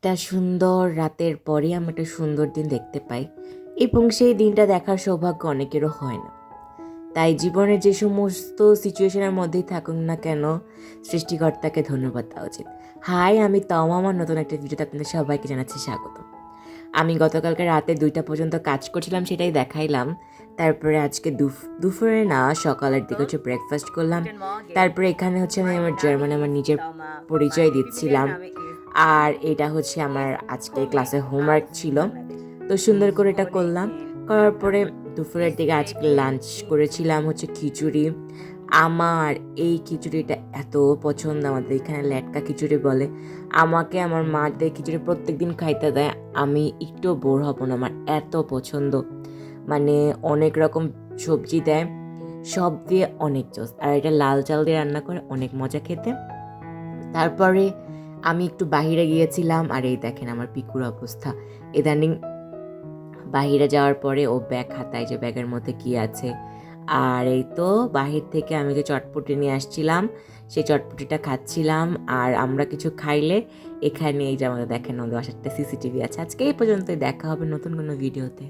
একটা সুন্দর রাতের পরে আমি একটা সুন্দর দিন দেখতে পাই এবং সেই দিনটা দেখার সৌভাগ্য অনেকেরও হয় না। তাই জীবনের যে সমস্ত সিচুয়েশনের মধ্যেই থাকুক না কেন, সৃষ্টিকর্তাকে ধন্যবাদ দেওয়া উচিত। হাই, আমি তমা, আমার নতুন একটা ভিডিওতে আপনাদের সবাইকে জানাচ্ছি স্বাগত। আমি গতকালকে রাতে 2টা পর্যন্ত কাজ করছিলাম, সেটাই দেখাইলাম। তারপরে আজকে দুপুরে না, সকালের দিকে হচ্ছে ব্রেকফাস্ট করলাম। তারপরে এখানে হচ্ছে আমি আমার জার্মানে আমার নিজের পরিচয় দিচ্ছিলাম। আর এটা হচ্ছে আমার আজকে ক্লাসে হোমওয়ার্ক ছিল, তো সুন্দর করে এটা করলাম। করার পরে দুপুরের দিকে আজকে লাঞ্চ করেছিলাম হচ্ছে খিচুড়ি। আমার এই খিচুড়িটা এত পছন্দ, আমাদের এখানে লেটকা খিচুড়ি বলে। আমাকে আমার মা দিয়ে খিচুড়ি প্রত্যেক দিন খাইতে দেয়, আমি একটু বোর হব না, আমার এত পছন্দ। মানে অনেক রকম সবজি দেয়, সব দিয়ে অনেক জোস। আর এটা লাল চাল দিয়ে রান্না করে, অনেক মজা খেতে। তারপরে আমি একটু বাহিরে গিয়েছিলাম, আর এই দেখেন আমার পিকুর অবস্থা। ইদানিং বাহিরে যাওয়ার পরে ও ব্যাগ হাতায় যে ব্যাগের মধ্যে কি আছে। আর এই তো বাহির থেকে আমি যে চটপটি নিয়ে আসছিলাম, সেই চটপটিটা খাচ্ছিলাম। আর আমরা কিছু খাইলে এখানে এই যে আমাদের দেখেন, আমাদের বাসাতে সিসিটিভি আছে। আজকে এই পর্যন্তই, দেখা হবে নতুন কোনো ভিডিওতে।